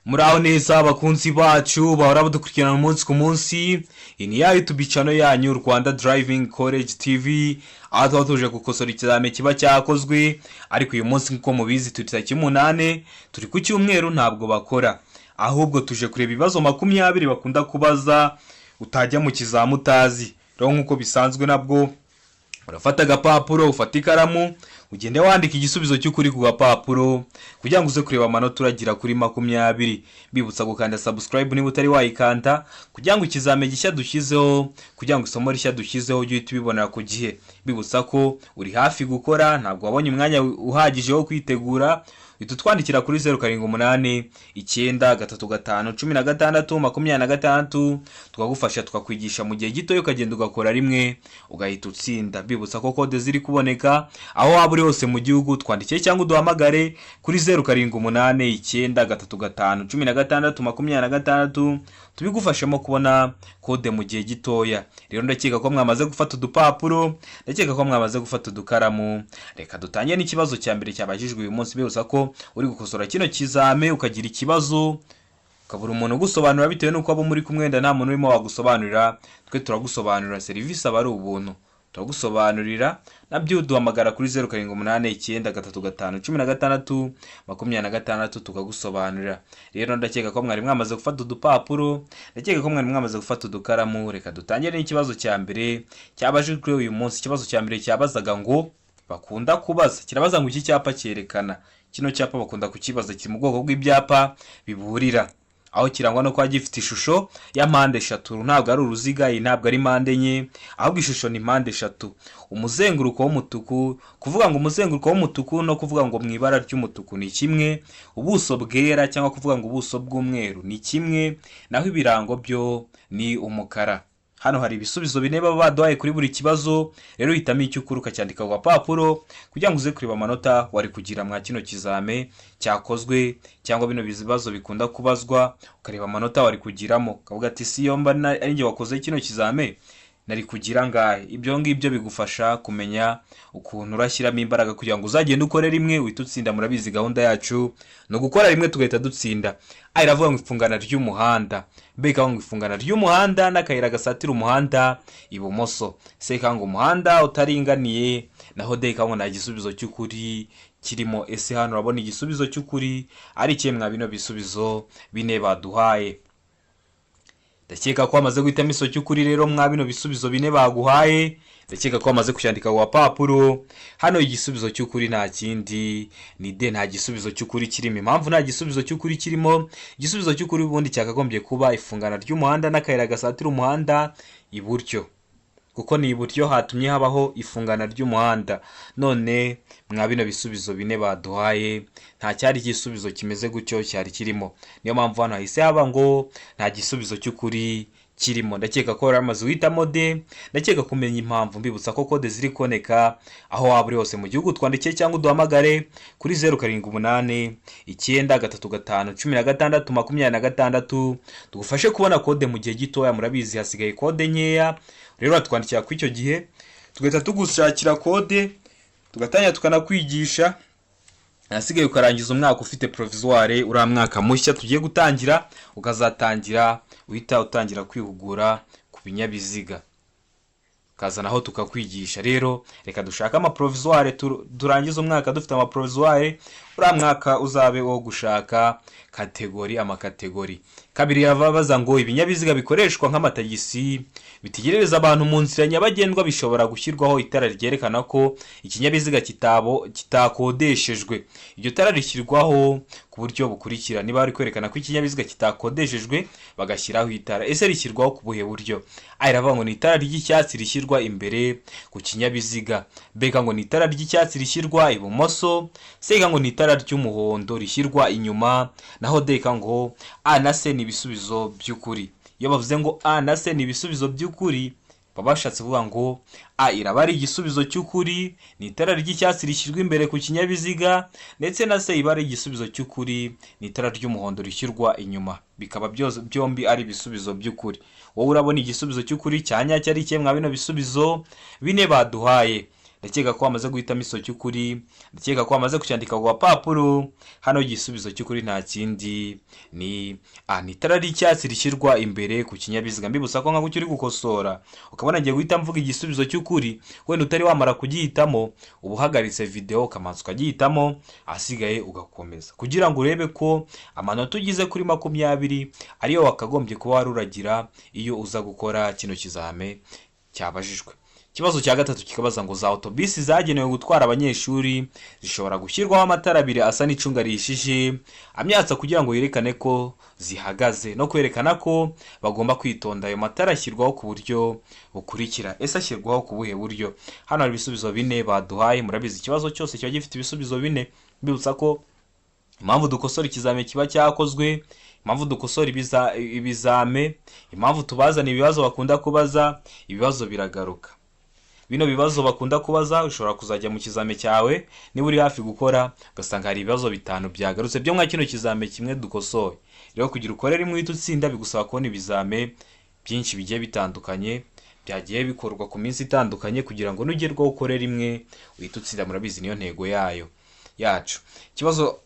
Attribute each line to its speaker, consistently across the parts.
Speaker 1: Muraho neza abakunzi bacu bahora badukurikirana umunsi ku munsi. Iyi ni ya YouTube channel yanyu Rwanda Driving College TV, aho tuba tuje gukosora ikizame kiba cyakozwe, ariko uyu munsi nk'uko mubizi turi tariki 8 turi ku cyumweru ntabwo bakora, ahubwo tuje kureba ibibazo 20 bakunda kubaza utajya mu kizamu utazi. Rero nk'uko bisanzwe nabwo urafata agapapuro, ufata ikaramu, ugende wandika igisubizo cy'ukuri ku gapapuro kugira ngo uze kureba amanota uragira kuri 20. Bibutsa gukanda subscribe niba utari wayikanda kugira ngo ikizame gishya dushyizeho, kugira ngo isomo rishya dushyizeho ujye ubibonera ku gihe. Bibutsa ko uri hafi gukora, ntabwo wabonye umwanya uhagije wo kwitegura, twandikira kuri 0789 935 16 tukagufasha tukakwigisha mu gihe gito ukagenda ugakora rimwe ugahita utsinda. Bibutsa ko kode ziri kuboneka aho waba uri hose mu gihugu, twandikiye cyangwa uduhamagare kuri 0789 935 16 tubigufashemo kubona kode mu gihe gitoya. Rero ndakeka ko mwamaze gufata udupapuro, ndakeka ko mwamaze gufata udukaramu. Reka dutangire n'ikibazo cya mbere cyabajijwe uyu munsi. Bibutsa ko uri gukosora kino kizame ukagira ikibazo ukabura umuntu ugusobanurira bitewe n'uko abo muri kumwenda nta muntu urimo wagusobanurira, twe turagusobanurira, serivisi aba ari ubuntu, turagusobanurira. Nabyo duhamagara kuri 0789 935 16 tukagusobanurira. Rero ndakeka ko mwari mwamaze gufata udupapuro, ndakeka ko mwari mwamaze gufata udukaramu. Reka dutangire n'ikibazo cya mbere cyabajijwe uyu munsi. Ikibazo cya mbere cyabazaga ngo bakunda kubaza, kirabaza ngo iki cyapa cyerekana. Kino cyapa bakunda kukibaza, kiri mu bwoko bw'ibyapa biburira, aho kirangwa no kwa gifite ishusho ya mpande eshatu. Ntabwo ari uruziga, iyi ntabwo ari mpande enye, ahubwo ishusho ni mpande eshatu. Umuzenguruko w'umutuku, kuvuga ngo umuzenguruko w'umutuku no kuvuga ngo mu ibara ry'umutuku ni kimwe. Ubuso bwera cyangwa kuvuga ngo ubuso bw'umweru ni kimwe, naho ibirango byo ni umukara. Hano hari ibisubizo bine baba baduhaye kuri buri kibazo. Rero hitamo icyo ukuri ukacyandika ku gapapuro kugira ngo uze kureba amanota wari kugira mwa kino kizame cyakozwe, cyangwa bino bibazo bikunda kubazwa ukareba amanota wari kugiramo, ukavuga ati si yo mba ari njye wakoze kino kizame nari kugira ngahe. Ibyo ngibyo bigufasha kumenya ukuntu urashyiramo imbaraga kugira ngo uzagende ukore rimwe uhite utsinda. Murabizi gahunda yacu no gukora rimwe tugahita dutsinda. Iravuga ngo ifungana ry'umuhanda, beka ngo ifungana ry'umuhanda n'akayira gasatira umuhanda ibumoso. Seka ngo umuhanda utaringaniye, naho deka ngo nta gisubizo cy'ukuri kirimo. Ese hano urabona igisubizo cy'ukuri ari kimwe bino bisubizo bine baduhaye. Ndakeka ko amaze guhitamo iso cy'ukuri. Rero mwa bino bisubizo bine baguhaye, ndakeka ko amaze kucyandika ku gapapuro. Hano igisubizo cy'ukuri nta kindi ni de, nta gisubizo cy'ukuri kirimo. Impamvu nta gisubizo cy'ukuri kirimo, igisubizo cy'ukuri ubundi cyakagombye kuba ifungana ry'umuhanda n'akayira gasatira umuhanda iburyo, kuko ni iburyo hatumye habaho ifungana ry'umuhanda. None mwa bino bisubizo bine baduhaye nta cyari igisubizo kimeze gutyo cyari kirimo, niyo mpamvu hano hahise haba ngo nta gisubizo cy'ukuri kirimo. Ndakeka ko ramaze uhitamo de, ndakeka kumenya impamvu. Mbibutsa ko kode ziri koneka aho waba uri hose mu gihugu, twandikiye cyangwa uduhamagare kuri 0789 935 16 tugufashe kubona kode mu gihe gitoya. Murabizi hasigaye kode nkeya, rero ratwandikira ku icyo gihe tugahita tugushakira kode, tugatanya tukanakwigisha. Hasigaye ukarangiza umwaka ufite provisoire, uri mwaka mushya tugiye gutangira, ukazatangira uhita utangira kwihugura ku binyabiziga, kazana aho tukakwigisha. Rero reka dushaka ama provisoire turangiza umwaka dufite ama provisoire, uri mwaka uzabe wo gushaka kategori, amakategori. Kabiri yababaza ngo ibinyabiziga bikoreshwa nk'amatagisi bitegerereza abantu mu nzira nyabagendwa bishobora gushyirwaho itara ryerekana ko ikinyabiziga kitakodeshejwe. Iryo tara rishyirwaho ku buryo bukurikira. Niba bari kwerekana ko ikinyabiziga kitakodeshejwe bagashyiraho itara, ese rishyirwaho ku buhe buryo? Iravuga ngo ni itara ry'icyatsi rishyirwa imbere ku kinyabiziga, beka ngo ni itara ry'icyatsi rishyirwa ibumoso, seka ngo ni itara ry'umuhondo rishyirwa inyuma, naho deka ngo a na c ni ibisubizo by'ukuri. Iyo bavuze ngo a na c ni ibisubizo by'ukuri, baba bashatse kuvuga ngo a iraba ari igisubizo cy'ukuri, ni itara ry'icyatsi rishyirwa imbere ku kinyabiziga, ndetse na c iba ari igisubizo cy'ukuri, ni itara ry'umuhondo rishyirwa inyuma. Bikaba byombi ari ibisubizo by'ukuri. Wowe urabona igisubizo cy'ukuri cyanya cyari kimwe bino bisubizo bine baduhaye. ndakeka ko wamaze guhitamo iso cy'ukuri, ndakeka ko wamaze kucyandika ku gapapuro. Hano igisubizo cy'ukuri nta kindi ni ni itara ry'icyatsi rishyirwa imbere ku kinyabiziga. Mbibutsa ko nka gutyo uri gukosora ukabona ngiye guhita mvuga igisubizo cy'ukuri, wenda utari wamara kugihitamo uba uhagaritse video ukamanza ukagihitamo, ahasigaye ugakomeza kugira ngo urebe ko amanota ugize kuri 20 ariyo wakagombye kuba waruragira iyo uza gukora kino kizame cyabajijwe. Ikibazo cya gatatu kikabaza ngo za autobisi zagenewe gutwara abanyeshuri zishobora gushyirwaho amatara abiri asa n'icunga rihishije amyatsa kugira ngo yerekane ko zihagaze no kwerekana ko bagomba kwitonda. Ayo matara ashyirwaho ku buryo bukurikira. Ese ashyirwaho ku buhe buryo? Hano hari ibisubizo 4 baduhaye. Murabizi ikibazo cyose kiba gifite ibisubizo 4. Mbibutsa ko impamvu dukosora ikizame kiba cyakozwe, impamvu dukosora ibizame, impamvu tubazana ibibazo bakunda kubaza, ibibazo biragaruka. Bino bibazo bakunda kubaza ushobora kuzajya mu kizame cyawe niba uri hafi gukora ugasanga hari ibibazo 5 byagarutse byo mwa kino kizame kimwe dukosoye. Rero kugira ukorere imwe utsinda bigusaba kubona ibizame byinshi bigiye bitandukanye byagiye bikorwa ku minsi itandukanye kugira ngo nugerwaho ukorere imwe uhita utsinda. Murabizi niyo ntego yacu. Ikibazo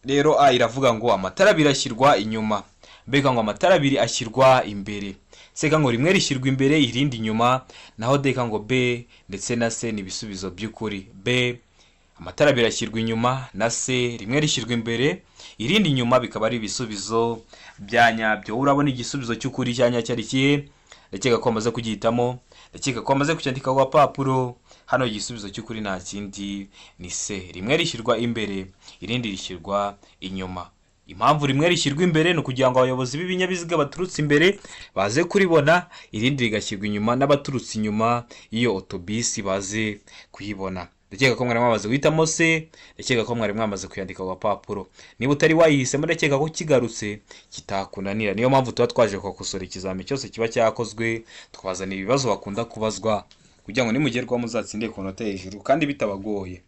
Speaker 1: rero iravuga ngo amatara birashyirwa inyuma. Mbega ngo amatara abiri ashyirwa imbere. Seka ngo rimwe rishyirwa imbere irindi inyuma, naho deka ngo B ndetse na C ni ibisubizo by'ukuri. B amatara birashyirwa inyuma, na C rimwe rishyirwa imbere irindi inyuma, bikaba ari ibisubizo bya nyabyo. Urabona igisubizo cy'ukuri cyanya cyarikiye, ndakeka ko amaze kugihitamo, ndakeka ko amaze kucyandika ku gapapuro. Hano igisubizo cy'ukuri nta kindi ni C, rimwe rishyirwa imbere irindi rishyirwa inyuma. Impamvu rimwe rishyirwa imbere no kugira ngo abayobozi b'ibinyabiziga baturutse imbere baze kuribona, irindi rigashyirwa inyuma n'abaturutse inyuma iyo autobisi baze kuyibona. Ndakeka ko mwari mwamaze guhitamo C, ndakeka ko mwari mwamaze kuyandika ku gapapuro. Niba utari wayihisemo ndakeka ko kigarutse kitakunanira. Niyo mpamvu tuba twaje gukosora ikizame cyose kiba cyakozwe, twazana ibibazo bakunda kubazwa kugira ngo nimugerwaho muzatsinde ku nota hejuru kandi bitabagoye.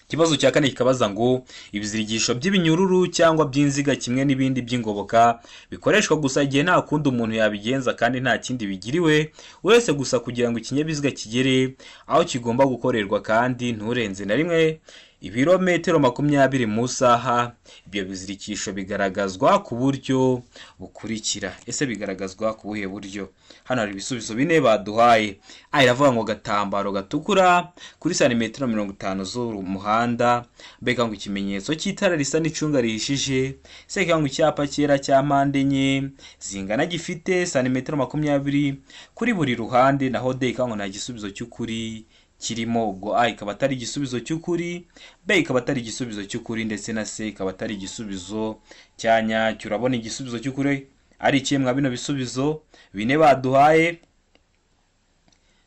Speaker 1: Ikibazo cya 4 kikabaza ngo ibizirigisho by'ibinyururu cyangwa by'inziga kimwe n'ibindi by'ingoboka bikoreshwa gusa igihe nta kundi umuntu yabigenza kandi nta kindi bigiriwe wese gusa kugira ngo ikinyabiziga kigere aho kigomba gukorerwa kandi nturenze na rimwe ibirometero 20 mu saha. Ibyo bizirikisho bigaragazwa ku buryo bukurikira. Ese bigaragazwa ku buhe buryo? Hano hari ibisubizo 4 baduhaye. Iravuga ngo gatambaro gatukura kuri santimetero 50 z'umuhanda. Mbega ngo ikimenyetso cy'itara risa n'icunga rihishije. Seka ngo icyapa cyera cya mpande enye zingana gifite santimetero 20 kuri buri ruhande, naho D ngo nta gisubizo cy'ukuri kirimo. Ubwo A ikaba atari igisubizo cy'ukuri, B ikaba atari igisubizo cy'ukuri, ndetse na C ikaba atari igisubizo cyanya. Urabona igisubizo cy'ukuri ari kimwe bino bisubizo 4 baduhaye.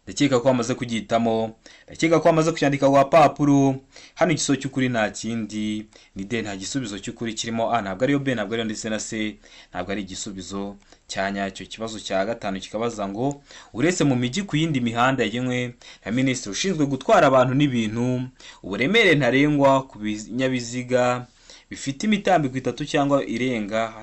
Speaker 1: Ndakeka ko amaze kugihitamo, ndakeka ko amaze kucyandika ku gapapuro. Hano igisubizo cy'ukuri nta kindi ni D, nta gisubizo cy'ukuri kirimo. A ntabwo ariyo, B ntabwo ariyo, ndetse na C ntabwo ari igisubizo cyanyacyo. Ikibazo cya 5 kikabaza ngo uretse mu mijyi ku yindi mihanda yagenwe na Minisitiri ushinzwe gutwara abantu n'ibintu, uburemere ntarengwa ku binyabiziga bifite imitambiko 3 cyangwa irenga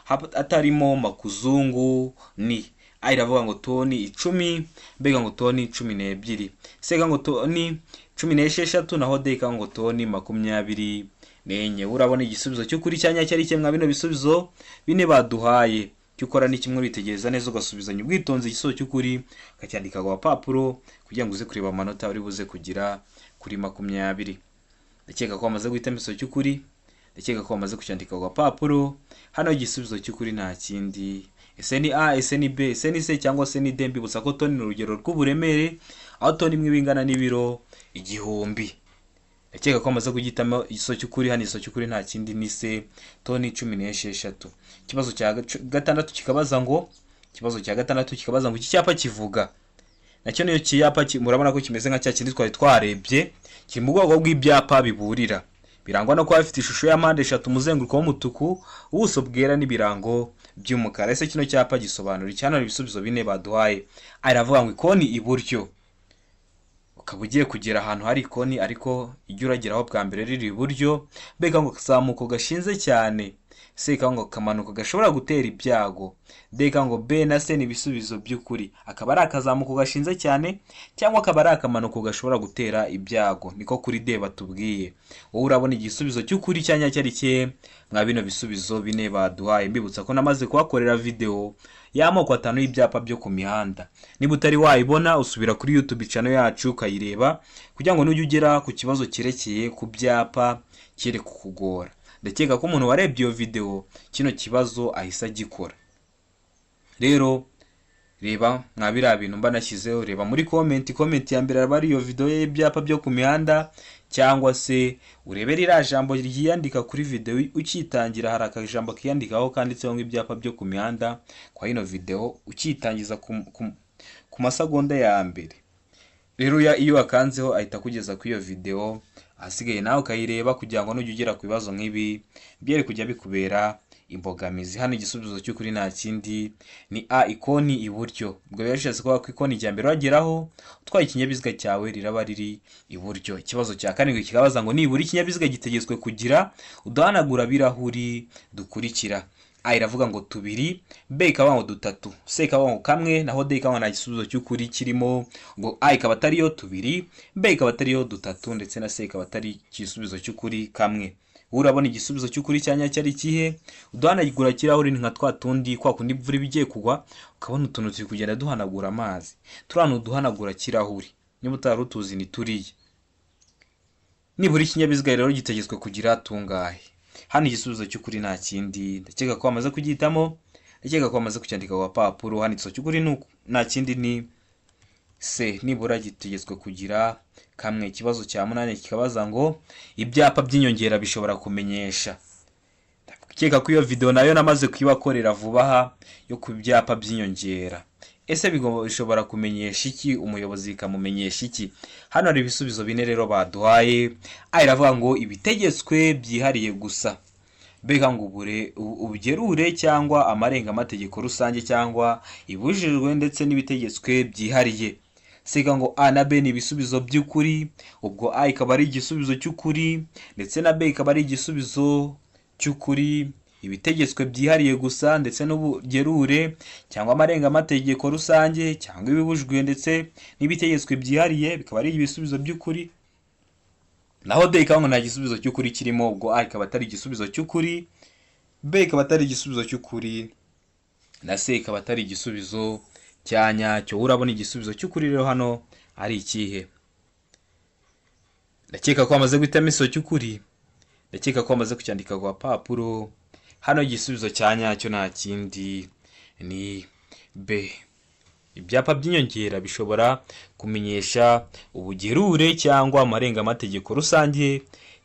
Speaker 1: hatarimo makuzungu ni iravuga ngo toni 10. Mbega ngo toni 12. Seka ngo toni 16, naho D ngo toni 24. Urabona igisubizo cy'ukuri cyanya cyari kimwe bino bisubizo 4 baduhaye. Cyukora ni kimwe uritegereza neza ugasubizanya ubwitonzi igisubizo cy'ukuri ukacyandika ku gapapuro kugira ngo uze kureba amanota uri buze kugira kuri 20. Ndakeka ko amaze guhitamo igisubizo cy'ukuri, ndakeka ko amaze kucyandika ku gapapuro. Hano igisubizo cy'ukuri nta kindi. Ese ni A, ese ni B, ese ni C cyangwa se ni D? Mbibutsa ko toni ni urugero rw'uburemere, aho toni imwe bingana n'ibiro 1000. Ndakeka ko amaze kugitamo igisubizo cy'ukuri. Hano igisubizo cy'ukuri nta kindi ni C, toni 16. Ikibazo cya 6 kikabaza ngo iki cyapa kivuga. Nacyo niyo cyapa murabona ko kimeze nka cya kindi twari twarebye, kiri mu bwoko bw'ibyapa biburira. Birangwa no kuba bifite ishusho ya mpande 3, umuzenguruko w'umutuku, ubuso bwera n'ibirango by'umukara. Ese kino cyapa gisobanura iki? Hano ibisubizo 4 baduhaye. Iravuga ngo ikoni iburyo. Ukaba ugiye kugera ahantu hari ikoni ariko ijya urageraho bwa mbere riri iburyo. Mbega ngo kazamuko gashinze cyane C ikavuga ngo akamanuko gashobora gutera ibyago. D ikavuga ngo B na C ni ibisubizo by'ukuri, akaba ari akazamuko gashinze cyane cyangwa akaba ari akamanuko gashobora gutera ibyago. Niko kuri D batubwiye. Wowe urabona igisubizo cy'ukuri cya nyacyo ari cye mwa bino bisubizo bine baduhaye. Mbibutsa ko namaze kubakorera video y'amoko 5 y'ibyapa byo ku mihanda. Niba utari wayibona usubira kuri YouTube channel yacu ukayireba kugira ngo nujye ugera ku kibazo cyerekeye ku byapa kire kukugora. Ndakeka ko umuntu warebye iyo video kino kibazo ahisa gikora. Rero reba mwabira bintu mba nashyizeho, reba muri comment ya mbere bari iyo video y'ibyapa byo ku mihanda, cyangwa se urebera ira jambo ryiyandika kuri video ukitangira, hari akajambo kiyandikaho kanditseho nk'ibyapa byo ku mihanda kwa ino video ukitangiza ku masegonda ya mbere. Rero iyo akanzeho ahita kugeza ku iyo video, asigaye nawe ukayireba kugira ngo nujye ugera ku bibazo nk'ibi byere kujya bikubera imbogamizi. Hano igisubizo cy'ukuri nta kindi ni A, ikoni iburyo. Ubwo birashatse kuba ko ikoni rya mbere wageraho utwaye ikinyabiziga cyawe riraba riri iburyo. Ikibazo cya karindwi kikabaza ngo nibura ikinyabiziga gitegetswe kugira uduhanagura birahuri dukurikira. A iravuga ngo 2, B ikavuga ngo 3, C ikavuga ngo 1, naho D ikavuga nta gisubizo cy'ukuri kirimo. Ngo A ikaba atari yo 2, B ikaba atari yo 3, ndetse na C ikaba atari igisubizo cy'ukuri 1. Urabona igisubizo cy'ukuri cya nyacyo ari kihe? Uduhanagura kirahuri ni nka twa tundi kwa kundi imvura bigiye kugwa ukabona utuntu turi kugenda duhanagura amazi. Turano duhanagura kirahuri. Niba utari utuzi ni turiye. Nibura ikinyabiziga rero gitegetswe kugira tungahe? Hano igisubizo cy'ukuri nta kindi, ndakeka ko bamaze kugitamo, ndakeka ko bamaze kucyandika ku papuro. Hano igisubizo cy'ukuri nta kindi ni C, nibura gitegetswe kugira 1. Ikibazo cya 8 kikabaza ngo ibyapa by'inyongera bishobora kumenyesha. Ndakeka ko iyo video nayo namaze kwibakorera vuba aha yo ku byapa by'inyongera. Ese bishobora kumenyesha iki? Umuyobozi kamumenyesha iki? Hano hari ibisubizo bine rero baduhaye. A iravuga ngo ibitegetswe byihariye gusa. B ngo ubugerure cyangwa amarenga amategeko rusange cyangwa ibujijwe ndetse n'ibitegetswe byihariye. C ngo A na B ni ibisubizo by'ukuri. Ubwo A ikaba ari igisubizo cy'ukuri ndetse na B ikaba ari igisubizo cy'ukuri. Ibitegetswe byihariye gusa ndetse n'ubugerure cyangwa amarenga amategeko rusange cyangwa ibibujijwe ndetse n'ibitegetswe byihariye bikaba ari ibisubizo by'ukuri. Naho D ikavuga nta gisubizo cy'ukuri kirimo. Ubwo A ikaba atari igisubizo cy'ukuri, B ikaba atari igisubizo cy'ukuri, na C ikaba atari igisubizo cya nyacyo. Urabona igisubizo cy'ukuri rero hano ari ikihe? Ndakeka ko bamaze guhitamo igisubizo cy'ukuri, ndakeka ko bamaze kucyandika ku papuro. Hano igisubizo cya nyacyo nta kindi ni B. Ibyapa by'inyongera bishobora kumenyesha ubugerure cyangwa amarenga amategeko rusange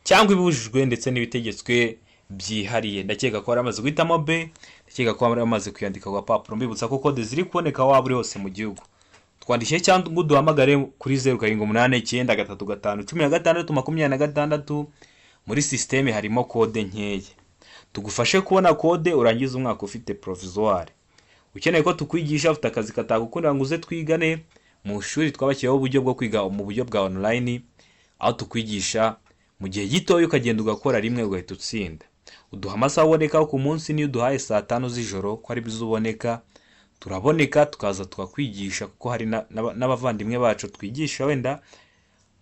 Speaker 1: cyangwa ibujijwe ndetse n'ibitegetswe byihariye. Ndakeka ko baramaze guhitamo B, ndakeka ko baramaze kuyandika ku papuro. Mbibutsa ko code ziri kuboneka waba uri hose mu gihugu. Twandikije cyangwa uduhamagare kuri 0788951626. Muri systeme harimo code nkeya tugufashe kubona code urangiza umwaka ufite provisoire. Ukeneye ko tukwigisha ufite akazi katagukundira ngo uze twigane mu shuri twabashyireho uburyo bwo kwiga mu buryo bwa online, aho tukwigisha mu gihe gito ukagenda ugakora rimwe ugahita utsinda. Uduha amasaha aboneka ku munsi, niyo uduhaye saa 5 z'ijoro ko ari bizuboneka turaboneka tukaza tukakwigisha, kuko hari n'abavandimwe bacu twigisha wenda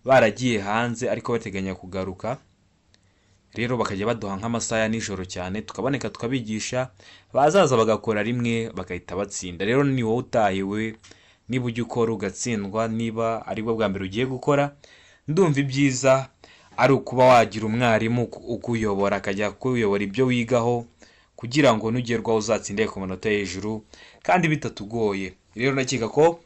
Speaker 1: baragiye hanze ariko bateganya kugaruka. Rero bakajya baduha nk'amasaha ya nijoro cyane tukaboneka tukabigisha, bazaza bagakora rimwe bagahita batsinda. Rero ni wowe utahiwe niba ujya ukora ugatsindwa, niba ari bwo bwa mbere ugiye gukora. Ndumva ibyiza ari ukuba wagira umwarimu ukuyobora akajya kuyobora ibyo wigaho kugira ngo nugerwaho uzatsinde ku manota hejuru kandi bitatugoye. Rero nakeka ko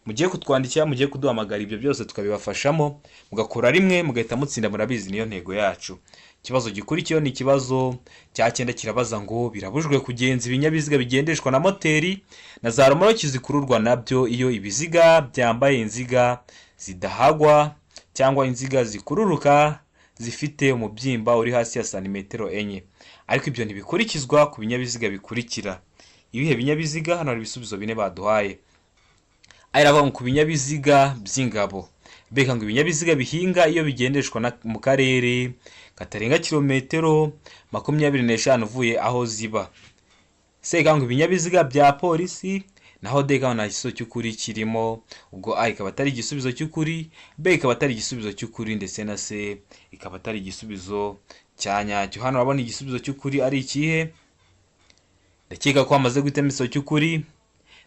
Speaker 1: mugiye kutwandikira, mugiye kuduhamagara, ibyo byose tukabibafashamo mugakora rimwe mugahita mutsinda. Murabizi niyo ntego yacu. Ikibazo gikurikiyeho ni ikibazo cya 9 kirabaza ngo birabujwe kugenza ibinyabiziga bigendeshwa na moteri na za romoroki zikururwa nabyo iyo ibiziga byambaye inziga zidahagwa cyangwa inziga zikururuka zifite umubyimba uri hasi ya santimetero 4. Ariko ibyo ntibikurikizwa ku binyabiziga bikurikira. Ibihe binyabiziga? Hano hari ibisubizo bine baduhaye. Ayiravuga ku binyabiziga by'ingabo. Beka ngo ibinyabiziga bihinga iyo bigendeshwa mu karere katarenga kilometero 25 uvuye aho ziba. C ngo ibinyabiziga bya polisi, naho D nta gisubizo cy'ukuri kirimo, ubwo A ikaba atari igisubizo cy'ukuri, B ikaba atari igisubizo cy'ukuri, ndetse na C ikaba atari igisubizo cya nyacyo. Hano urabona igisubizo cy'ukuri ari ikihe? Ndakeka ko wamaze guhitamo igisubizo cy'ukuri,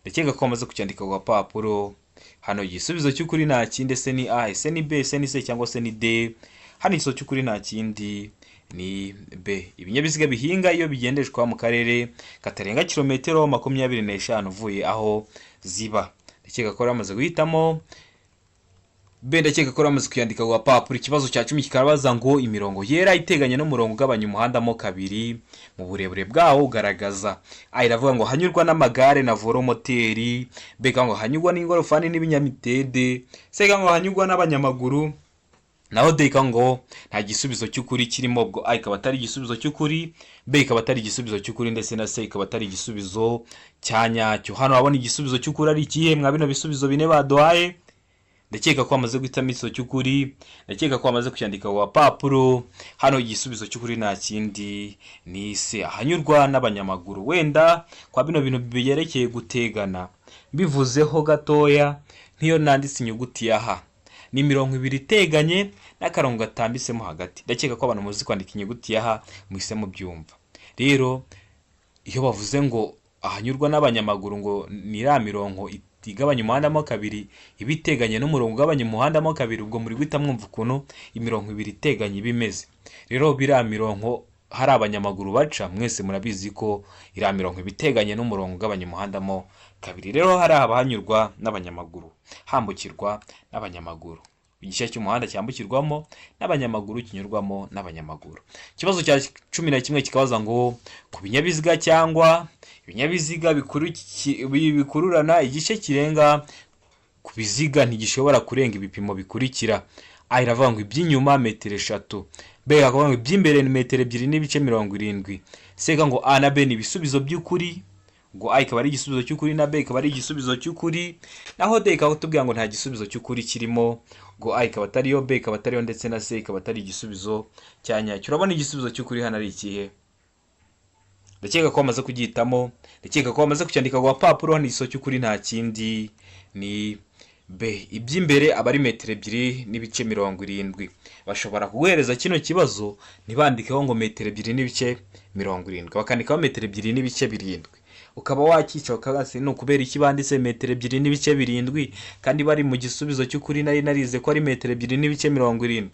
Speaker 1: ndakeka ko wamaze kucyandika ku gapapuro. Hano igisubizo cy'ukuri nta kindi, ese ni A, ese ni B, ese ni C cyangwa se ni D. Hano igisubizo cy'ukuri nta kindi, ni B. Ibinyabiziga bihinga iyo bigendeshwa mu karere katarenga kilometero 25 uvuye aho ziba. Ndakeka ko wamaze guhitamo B, ndakeka ko wamaze kuyandika ku gapapuro. Ikibazo cya 10 kikabaza ngo imirongo yera iteganye n'umurongo ugabanya umuhanda mo kabiri mu burebure bwawo ugaragaza. A iravuga ngo hanyurwa n'amagare na volomoteri, B ngo hanyurwa n'ingorofani n'ibinyamitende, C ngo hanyurwa n'abanyamaguru, naho D ngo nta gisubizo cy'ukuri kirimo, ubwo A ikaba atari igisubizo cy'ukuri, B ikaba atari igisubizo cy'ukuri, ndetse na C ikaba atari igisubizo cya nyacyo. Hano wabona igisubizo cy'ukuri ari ikihe mwa bino bisubizo bine baduhaye? Ndakeka ko wamaze guhitamo igisubizo cy'ukuri, ndakeka ko wamaze kucyandika ku gapapuro. Hano igisubizo cy'ukuri nta kindi, ni C, ahanyurwa n'abanyamaguru. Wenda kwa bino bintu byerekeye gutegana bivuzeho gatoya, nk'iyo nanditse inyuguti ya H ni mirongo ibiri iteganye n'akarongo gatambitsemo hagati. Ndakeka ko abantu muzi kwandika inyuguti ya H muhise mubyumva. Rero iyo bavuze ngo ahanyurwa n'abanyamaguru ngo ni iriya mirongo igabanya umuhanda mo kabiri ibiteganye n'umurongo ugabanya umuhanda mo kabiri, ubwo muri guhita mwumva ukuntu imirongo ibiri iteganye bimeze. Rero biriya mirongo hari abanyamaguru baca, mwese murabizi ko iriya mirongo ibiteganye n'umurongo ugabanya umuhanda mo kabiri. Rero hari abahanyurwa n'abanyamaguru, hambukirwa n'abanyamaguru, igice cy'umuhanda cyambukirwamo n'abanyamaguru kinyurwamo n'abanyamaguru. Ikibazo cya 11 kikabaza ngo ku binyabiziga cyangwa ibinyabiziga bikururana igice kirenga ku biziga ntigishobora kurenga ibipimo bikurikira. A iravuga ngo iby'inyuma metero 3, B iravuga ngo iby'imbere ni metero 2.70. C ngo A na B ni ibisubizo by'ukuri, ngo A ikaba ari igisubizo cy'ukuri na B ikaba ari igisubizo cy'ukuri, naho D ikaba tubwira ngo nta gisubizo cy'ukuri kirimo, ngo A ikaba atari yo, B ikaba atari yo, ndetse na C ikaba atari igisubizo cya nyacyo. Urabona igisubizo cy'ukuri hano ari ikihe? Ndakeka ko wamaze kugihitamo, ndakeka ko wamaze kucyandika ku gapapuro. Hano igisubizo cy'ukuri nta kindi, ni B, iby'imbere aba ari metero 2.70. Bashobora kuguhereza kino kibazo ntibandikeho ngo metero 2.70, bakandikaho metero 2.7, ukaba wakica ukagase no kubera iki banditse metero 2.7 kandi bari mu gisubizo cy'ukuri nari narize ko ari metero 2.70,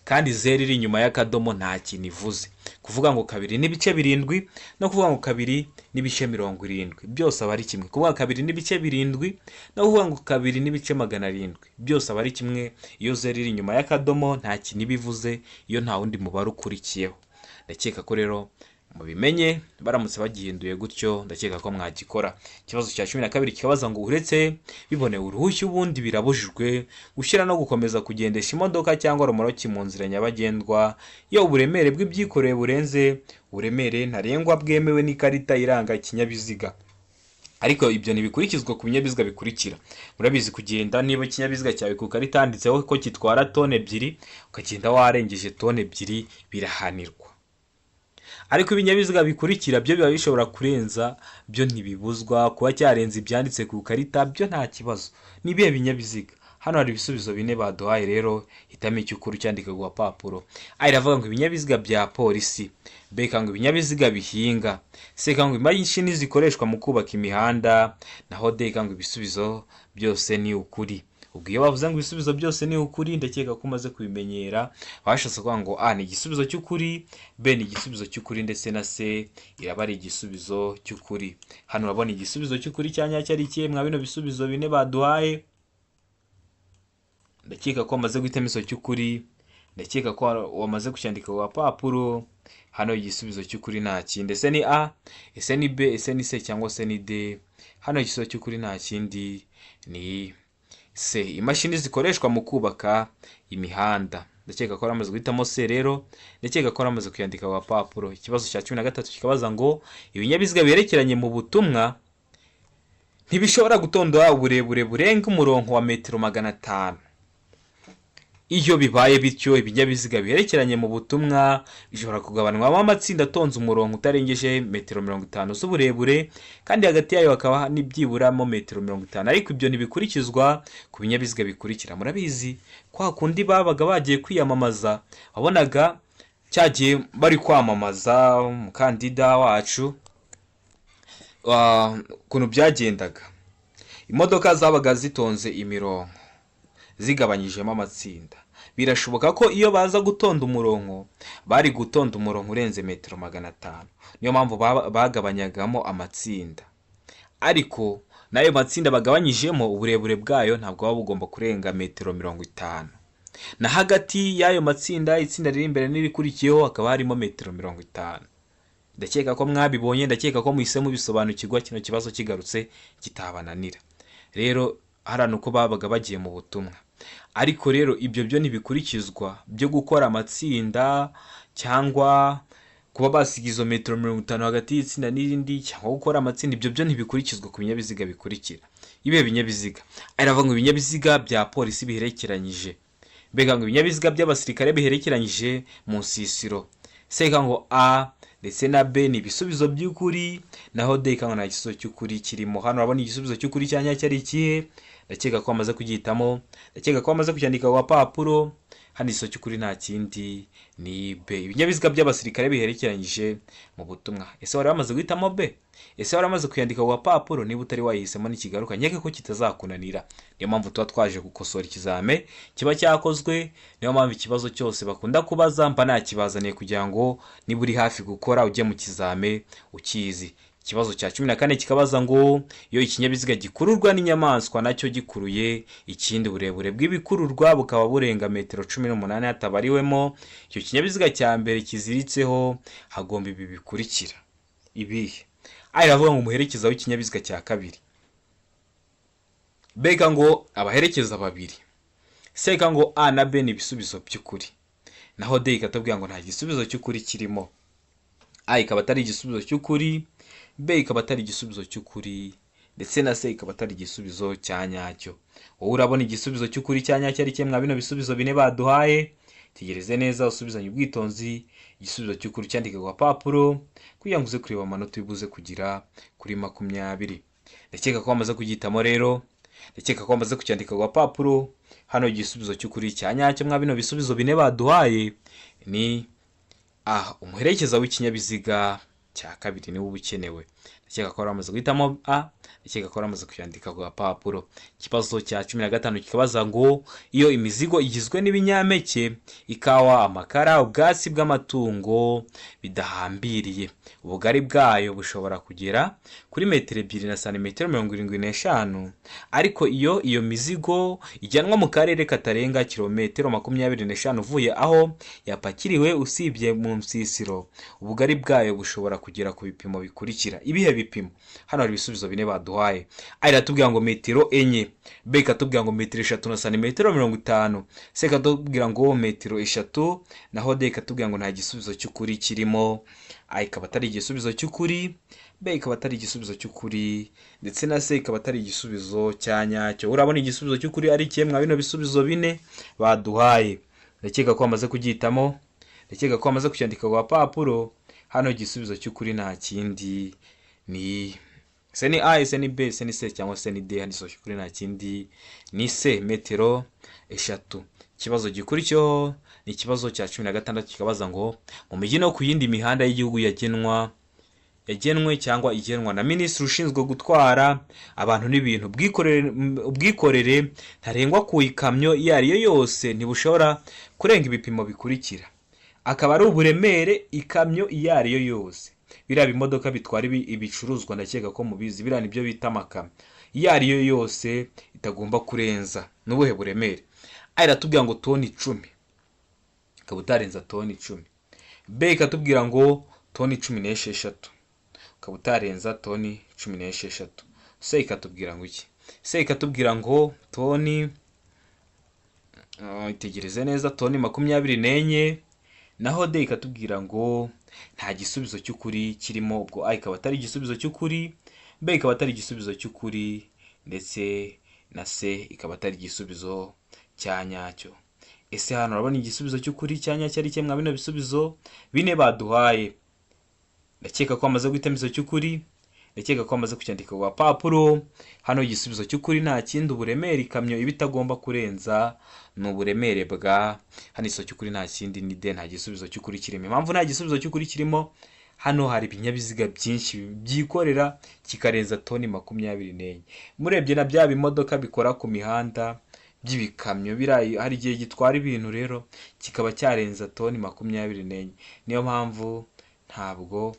Speaker 1: kandi zero iri inyuma y'akadomo nta kintu ivuze. Kuvuga ngo 2.7 no kuvuga ngo 2.70 byose aba ari kimwe. Kuvuga 2.7 no kuvuga ngo 2.700 byose aba ari kimwe. Iyo zero iri inyuma y'akadomo nta kintu bivuze, iyo nta wundi mubare ukurikiyeho. Ndakeka ko rero mubimenye, baramutse bagihinduye gutyo ndakeka ko mwagikora. Ikibazo cya 12 kikabaza ngo uretse bibonewe uruhushya ubundi birabujijwe gushyira no gukomeza kugendesha imodoka cyangwa romoroki mu nzira nyabagendwa iyo uburemere bw'ibyikoreye burenze uburemere ntarengwa bwemewe n'ikarita iranga ikinyabiziga. Ariko ibyo ntibikurikizwa ku binyabiziga bikurikira. Murabizi kugenda niba ikinyabiziga cyawe ku karita handitseho ko kitwara tone 2 ukagenda warengeje tone 2 birahanirwa. Ariko ibinyabiziga bikurikira byo biba bishobora kurenza, byo ntibibuzwa kuba cyarenze ibyanditse ku karita, byo nta kibazo. Nibiye binyabiziga. Hano hari ibisubizo bine baduhaye, rero hitamo icy'ukuri cyandika ku gapapuro. A iravuga ngo ibinyabiziga bya polisi, B ngo ibinyabiziga bihinga, C ngo imashini zikoreshwa mu kubaka imihanda, naho D ngo ibisubizo byose ni ukuri. Ubwo iyo bavuze ngo ibisubizo byose ni ukuri ndakeka ko umaze kubimenyera. Bashatse kuvuga ngo A ni igisubizo cy'ukuri, B ni igisubizo cy'ukuri, ndetse na C iraba ari igisubizo cy'ukuri. Hano urabona igisubizo cy'ukuri cya nyacyo ari ikihe mwa bino bisubizo bine baduhaye? Ndakeka ko wamaze guhitamo igisubizo cy'ukuri, ndakeka ko wamaze kucyandika ku gapapuro. Hano igisubizo cy'ukuri nta kindi, ese ni A, ese ni B, ese ni C cyangwa se ni D. Hano igisubizo cy'ukuri nta kindi, ni C, imashini zikoreshwa mu kubaka imihanda. Ndakeka ko waramaze guhitamo C rero, ndakeka ko waramaze kuyandika ku gapapuro. Ikibazo cya 13 kikabaza ngo ibinyabiziga birekeranye mu butumwa ntibishobora gutonda uburebure burenga umurongo wa metero 500. Iyo bibaye bityo ibinyabiziga biherekeranye mu butumwa bishobora kugabanywamo amatsinda atonze umurongo utarengeje metero 50 z'uburebure, kandi hagati yayo hakaba n'ibyiburamo metero 50, ariko ibyo ntibikurikizwa ku binyabiziga bikurikira. Murabizi kwa kundi babaga bagiye kwiyamamaza, wabonaga cyagiye bari kwamamaza umukandida wacu, ukuntu byagendaga, imodoka zabaga zitonze imirongo zigabanyijemo amatsinda. Birashoboka ko iyo baza gutonda umurongo bari gutonda umurongo urenze metero 500, niyo mpamvu bagabanyagamo amatsinda, ariko n'ayo matsinda bagabanyijemo uburebure bwayo ntabwo baba bugomba kurenga metero 50, na hagati y'ayo matsinda itsinda riri imbere n'irikurikiyeho hakaba harimo metero 50. Ndakeka ko mwabibonye, ndakeka ko muhise mubisobanukirwa, kino kibazo kigarutse kitabananira. Rero harano uko babaga bagiye mu butumwa, ariko rero ibyo byo ntibikurikizwa byo gukora amatsinda cyangwa kuba basiga izo metero 50 hagati y'itsinda n'irindi cyangwa gukora amatsinda. Ibyo byo ntibikurikizwa ku binyabiziga bikurikira. Ibe binyabiziga aravuga ngo ibinyabiziga bya polisi biherekeranyije, mbega ngo ibinyabiziga by'abasirikare biherekeranyije mu nsisiro. Seka ngo A ndetse na B ni ibisubizo by'ukuri, naho D ikanga nta gisubizo cy'ukuri kirimo. Hano urabona igisubizo cy'ukuri cya nyacyo ari ikihe? Ndakeka ko amaze kugihitamo, ndakeka ko amaze kucyandika ku papuro. Hano igisubizo cy'ukuri nta kindi ni B, ibinyabiziga by'abasirikare biherekeranyije mu butumwa. Ese wari wamaze guhitamo B? Ese wari wamaze kuyandika ku papuro? Niba utari wayihisemo n'ikigaruka, nkeka ko kitazakunanira. Niyo mpamvu tuba twaje gukosora ikizame kiba cyakozwe. Niyo mpamvu ikibazo cyose bakunda kubaza mba nakibazaniye kugira ngo niba uri hafi gukora ujye mu kizame ukizi. Ikibazo cya 14 kikabaza ngo iyo ikinyabiziga gikururwa n'inyamaswa nacyo gikuruye ikindi, uburebure bw'ibikururwa bukaba burenga metero 18 hatabariwemo icyo kinyabiziga cya mbere kiziritseho, hagomba ibi bikurikira. Ibihe? Aravuga ngo umuherekeza w'ikinyabiziga cya kabiri. Beka ngo abaherekeza babiri. Seka ngo A na B ni ibisubizo by'ukuri, naho D ikatubwira ngo nta gisubizo cy'ukuri kirimo. A ikaba atari igisubizo cy'ukuri, B ikaba atari igisubizo cy'ukuri, ndetse na C ikaba atari igisubizo cya nyacyo. Wowe urabona igisubizo cy'ukuri cya nyacyo ari kimwe bino bisubizo bine baduhaye. Tegereze neza usubizanye ubwitonzi igisubizo cy'ukuri cyandika ku papuro kugira ngo uze kureba amanota ubuze kugira kuri 20. Ndakeka ko wamaze kugihitamo rero, ndakeka ko wamaze kucyandika ku papuro. Hano igisubizo cy'ukuri cya nyacyo bino bisubizo bine baduhaye ni A, umuherekeza w'ikinyabiziga cya kabiri niwe ubukenewe. Ndakeka ko wamaze guhitamo A, ndakeka ko wamaze kuyandika ku papuro. Ikibazo cya 15 kikabaza ngo iyo imizigo igizwe n'ibinyampeke, ikawa, amakara, ubwatsi bw'amatungo bidahambiriye, ubugari bwayo bushobora kugera kuri metero 2 na santimetero 75, ariko iyo mizigo ijyanwa mu karere katarenga kilometero 25 uvuye aho yapakiriwe usibye mu nsisiro, ubugari bwayo bushobora kugera ku bipimo bikurikira. Ibihe bipimo? Hano hari ibisubizo bine baduhaye. Iratubwira ngo metero 4, B ikatubwira ngo metero 3 na santimetero 50, C ikatubwira ngo metero 3, naho D ikatubwira ngo nta gisubizo cy'ukuri kirimo. A ikaba atari igisubizo cy'ukuri, B ikaba atari igisubizo cy'ukuri, ndetse na C ikaba atari igisubizo cya nyacyo. Urabona igisubizo cy'ukuri ari kimwe bino bisubizo bine baduhaye. Ndakeka ko wamaze kugihitamo, ndakeka ko wamaze kucyandika ku papuro. Hano igisubizo cy'ukuri nta kindi ni se ni A, se ni B, se ni C cyangwa se ni D. Hano igisubizo cy'ukuri nta kindi ni C, metero 3. Ikibazo gikurikiyeho ni ikibazo cya 16 kikabaza ngo mu mijyi no ku yindi mihanda y'igihugu yagenwe cyangwa igenwa na minisitiri ushinzwe gutwara abantu n'ibintu, ubwikorere ntarengwa ku ikamyo iyo ari yo yose ntibushobora kurenga ibipimo bikurikira. Akaba ari uburemere ikamyo iyo ari yo yose. Biriya bimodoka bitwara ibicuruzwa ndakeka ko mubizi, biriya nibyo bita amakamyo. Iyo ari yo yose itagomba kurenza n'ubuhe buremere? Iratubwira ngo toni 10, ikaba utarenza toni 10. B ikatubwira ngo toni 16, ukaba utarenza toni 16. C ikatubwira ngo iki? C ikatubwira ngo toni itegereze neza, toni 24, naho D ikatubwira ngo nta gisubizo cy'ukuri kirimo. Ubwo A ikaba atari igisubizo cy'ukuri, B ikaba atari igisubizo cy'ukuri, ndetse na C ikaba atari igisubizo cya nyacyo. ese hano urabona igisubizo cy'ukuri cya nyacyo ari kimwe bino bisubizo bine baduhaye. Ndakeka ko amaze guhitamo igisubizo cy'ukuri, ndakeka ko amaze kucyandika ku gapapuro. Hano igisubizo cy'ukuri nta kindi, uburemere ikamyo iba itagomba kurenza ni uburemere bwa, hano igisubizo cy'ukuri nta kindi ni D, nta gisubizo cy'ukuri kirimo. Impamvu nta gisubizo cy'ukuri kirimo, hano hari ibinyabiziga byinshi byikorera kikarenza toni 24. Murebye na bya bimodoka bikora ku mihanda by'ibikamyo hari igihe gitwara ibintu rero kikaba cyarenza toni 24. Niyo mpamvu ntabwo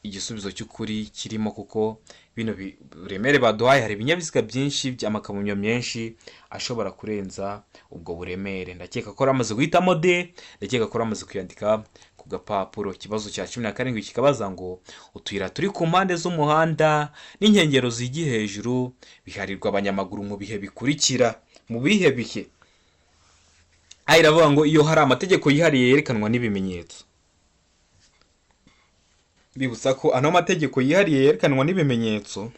Speaker 1: igisubizo cy'ukuri kirimo, kuko bino buremere baduhaye hari ibinyabiziga byinshi by'amakamyo menshi ashobora kurenza ubwo buremere. Ndakeka ko ramaze guhitamo D, ndakeka ko ramaze kuyandika ku gapapuro. Ikibazo cya 17 kikabaza ngo utuyira turi ku mpande z'umuhanda n'inkengero zigi hejuru biharirwa abanyamaguru mu bihe bikurikira. Mu bihe bihe? Iravuga ngo iyo hari amategeko yihariye yerekanwa n'ibimenyetso. Bibutsa ko ano mategeko yihariye yerekanwa n'ibimenyetso,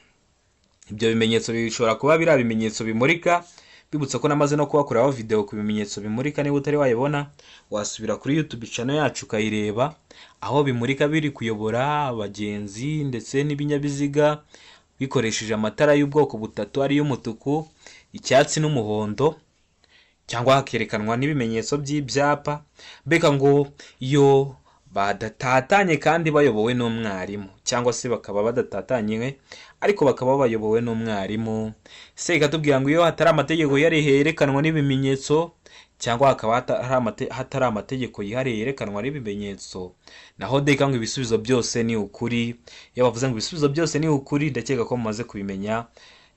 Speaker 1: ibyo bimenyetso bishobora kuba biri bimenyetso bimurika. Bibutsa ko namaze no kubakoreraho video ku bimenyetso bimurika. Niba utari wayibona wasubira kuri YouTube channel yacu ukayireba, aho bimurika biri kuyobora abagenzi ndetse n'ibinyabiziga bikoresheje amatara y'ubwoko butatu, ari y'umutuku, icyatsi n'umuhondo, cyangwa hakerekanwa n'ibimenyetso by'ibyapa. Beka ngo iyo badatatanye kandi bayobowe n'umwarimu, cyangwa se bakaba badatatanye ariko bakaba bayobowe n'umwarimu. Se ikatubwira ngo iyo hatari amategeko yihariye yerekanwa n'ibimenyetso, cyangwa hakaba hatari amategeko yihariye yerekanwa n'ibimenyetso, naho deka ngo ibisubizo byose ni ukuri. Iyo bavuze ngo ibisubizo byose ni ukuri, ndakeka ko mumaze kubimenya.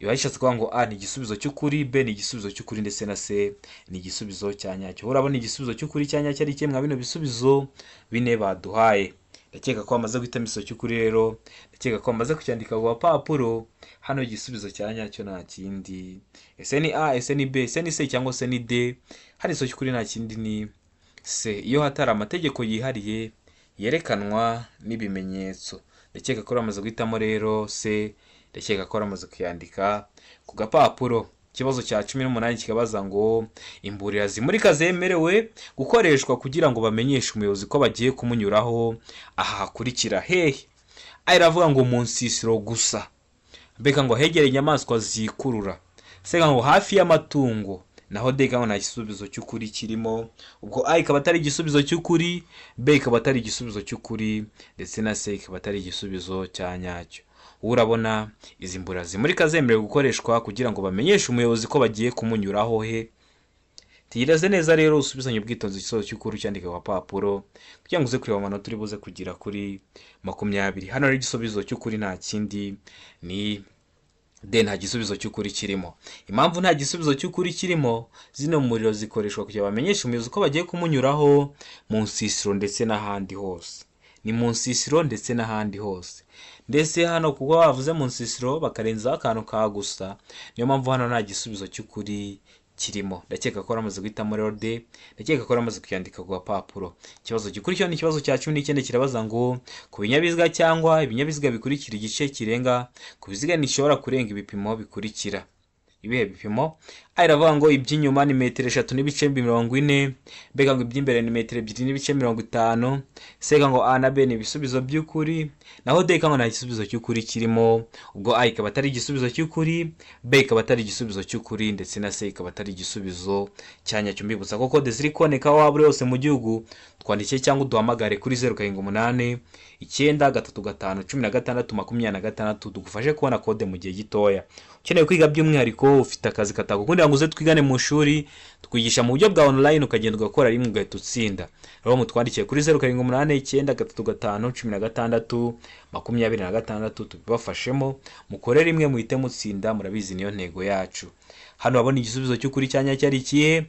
Speaker 1: Iyo yishatse kuvuga ngo A ni igisubizo cy'ukuri, B ni igisubizo cy'ukuri, ndetse na C ni igisubizo cya nyacyo. Urabona igisubizo cy'ukuri cya nyacyo ari kimwe bino bisubizo bine baduhaye. Ndakeka ko amaze guhitamo igisubizo cy'ukuri rero, ndakeka ko amaze kucyandika ku gapapuro. Hano igisubizo cya nyacyo nta kindi, ese ni A, ese ni B, ese ni C cyangwa se ni D. Hano igisubizo cy'ukuri nta kindi ni C, iyo hatari amategeko yihariye yerekanwa n'ibimenyetso. Ndakeka ko amaze guhitamo rero C, ndakeka ko ramaze kuyandika ku gapapuro. Ikibazo cya 18 kikabaza ngo imburira zimurika zemerewe gukoreshwa kugira ngo bamenyeshe umuyobozi ko bagiye kumunyuraho aha hakurikira hehe. Iravuga ngo mu nsisiro gusa, beka ngo hegereye inyamaswa zikurura, seka ngo hafi y'amatungo, naho deka ngo nta gisubizo cy'ukuri kirimo. Ubwo A ikaba atari igisubizo cy'ukuri, B ikaba atari igisubizo cy'ukuri, ndetse na C ikaba atari igisubizo cya nyacyo. Urabona izi mbura zimurika zemerewe gukoreshwa kugira ngo bamenyeshe umuyobozi ko bagiye kumunyuraho he. Tigireze neza rero usubizanye ubwitonzi igisubizo cy'ukuri cyandika ku gapapuro kugira ngo uze kureba amanota turi buze kugira kuri 20. Hano rero igisubizo cy'ukuri nta kindi ni D, nta gisubizo cy'ukuri kirimo. Impamvu nta gisubizo cy'ukuri kirimo, zino muriro zikoreshwa kugira bamenyeshe umuyobozi ko bagiye kumunyuraho mu nsisiro ndetse n'ahandi hose. Ni mu nsisiro ndetse n'ahandi hose. Ndetse hano kuko bavuze mu nsisiro bakarenzaho akantu ka gusa, niyo mpamvu hano nta gisubizo cy'ukuri kirimo. Ndakeka ko ramaze guhitamo rero D, ndakeka ko ramaze kuyandika ku gapapuro. Ikibazo gikurikira ni ikibazo cya 19 kirabaza ngo ku binyabiziga cyangwa ibinyabiziga bikurikira igice kirenga ku biziga nishobora kurenga ibipimo bikurikira. Ibihe bipimo? Iravuga ngo iby'inyuma ni 3.40, beka ngo iby'imbere ni 2.50, seka ngo A na B ni ibisubizo by'ukuri, naho D ngo nta gisubizo cy'ukuri kirimo. Ubwo A ikaba atari igisubizo cy'ukuri, B ikaba atari igisubizo cy'ukuri, ndetse na C ikaba atari igisubizo cya nyacyo. Mbibutsa ko kode ziri kuboneka aho waba uri hose mu gihugu, twandike cyangwa uduhamagare kuri 0788 935 16 26, tugufashe kubona kode mu gihe gitoya. Ukeneye kwiga by'umwihariko, ufite akazi katakukundira ngo uze twigane mu shuri, twigisha mu buryo bwa online ukagenda ugakora rimwe ugahita utsinda. Rero mutwandikiye kuri 0788 935 16 26, tubibafashemo mukore rimwe muhite mutsinda, murabizi niyo ntego yacu. Hano babona igisubizo cy'ukuri cya nyacyo ari kihe?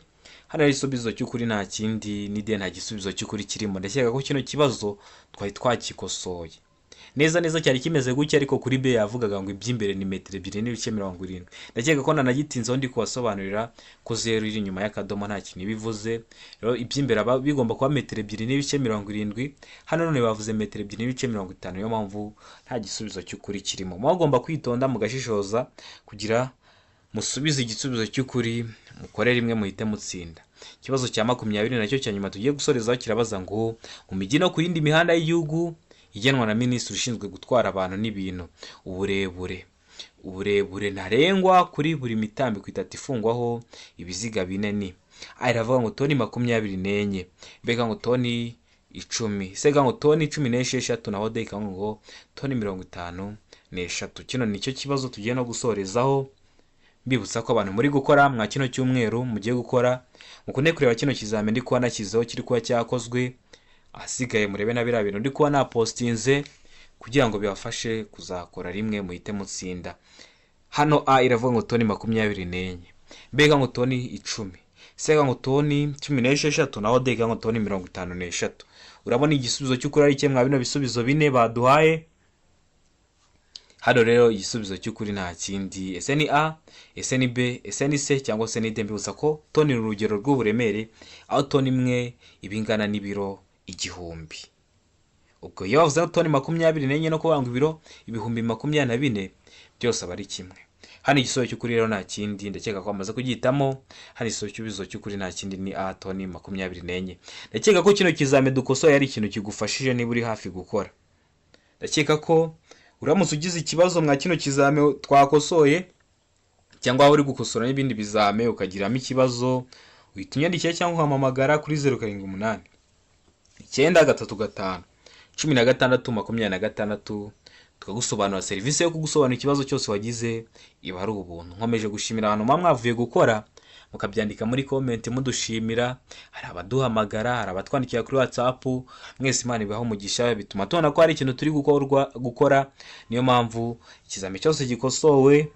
Speaker 1: Hano ari igisubizo cy'ukuri nta kindi ni D, nta gisubizo cy'ukuri kirimo. Ndakeka ko kino kibazo twari twakikosoye neza neza, cyari kimeze gutya, ariko kuri B yavugaga ngo iby'imbere ni 2.70. Ndakeka ko nanagitinzeho ndi kubasobanurira ko 0 iri inyuma y'akadomo nta kintu bivuze. Rero iby'imbere bigomba kuba 2.70. Hano none bavuze 2.50. Niyo mpamvu nta gisubizo cy'ukuri kirimo. Mugomba kwitonda mugashishoza kugira musubize igisubizo cy'ukuri, mukore rimwe muhite mutsinda. Ikibazo cya 20 nacyo cya nyuma tugiye gusorezaho kirabaza ngo mu mijyi no ku yindi mihanda y'igihugu igenwa na minisitiri ushinzwe gutwara abantu n'ibintu, uburebure ntarengwa kuri buri mitambiko itatu ifungwaho ibiziga bine ni iravuga ngo toni 24, mbega ngo toni 10, sega ngo toni 16, naho de ikavuga ngo toni 53. Kino nicyo kibazo tugiye no gusorezaho, mbibutsa ko abantu muri gukora mwa kino cyumweru mugiye gukora mukunde kureba kino kizame ndi kuba nakizeho kiri kuba cyakozwe, ahasigaye murebe na biriya bintu ndi kuba napostinze kugira ngo bibafashe kuzakora rimwe muhite mutsinda. Hano A iravuga ngo toni 24, mbega ngo toni 10, sega ngo toni 16, naho D ngo toni 53. Urabona igisubizo cy'ukuri ari cye mwa bino bisubizo bine baduhaye. Hano rero igisubizo cy'ukuri nta kindi, ese ni A, ese ni B, ese ni C cyangwa se ni D. Mbibutsa ko toni ni urugero rw'uburemere, aho toni imwe ibingana n'ibiro 1000. Ubwo iyo bavuze toni 24 no kuvuga ngo ibiro 1024 byose aba ari kimwe. Hano igisubizo cy'ukuri rero nta kindi, ndakeka ko amaze kugihitamo. Hano igisubizo cy'ukuri nta kindi ni A, toni 24. Ndakeka ko kino kizame dukosoye ari ikintu kigufashije niba uri hafi gukora. Ndakeka ko uramutse ugize ikibazo mwa kino kizame twakosoye cyangwa aho uri gukosora n'ibindi bizame ukagiramo ikibazo, uhita unyandikira cyangwa uhamamagara kuri 078 935 16 tukagusobanura serivisi yo kugusobanura ikibazo cyose wagize iba ari ubuntu. Nkomeje gushimira abantu mwavuye gukora mukabyandika muri comment mudushimira, hari abaduhamagara, hari abatwandikira kuri WhatsApp, mwese Imana ibaho umugisha, bituma tubona ko hari ikintu turi gukora. Niyo mpamvu ikizame cyose gikosowe,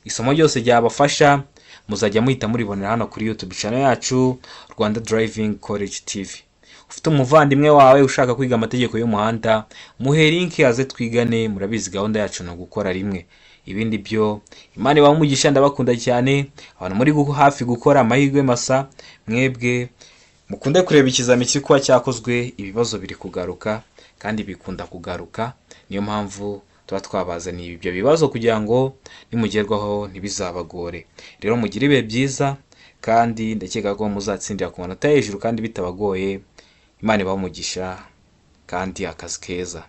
Speaker 1: isomo ryose ryabafasha, muzajya muhita muribonera hano kuri YouTube channel yacu Rwanda Driving College TV. Ufite umuvandimwe wawe ushaka kwiga amategeko y'umuhanda, muhe link aze twigane. Murabizi gahunda yacu no gukora rimwe. Ibindi byo Imana ibaho umugisha, ndabakunda cyane. Abantu muri hafi gukora amahirwe masa, mwebwe mukunde kureba ikizame kiri kuba cyakozwe, ibibazo biri kugaruka kandi bikunda kugaruka. Niyo mpamvu tuba twabazaniye ibyo bibazo kugira ngo nimugerwaho ntibizabagore. Rero mugire ibihe byiza kandi ndakeka ko muzatsindira ku manota hejuru kandi bitabagoye. Imana ibaho umugisha kandi akazi keza.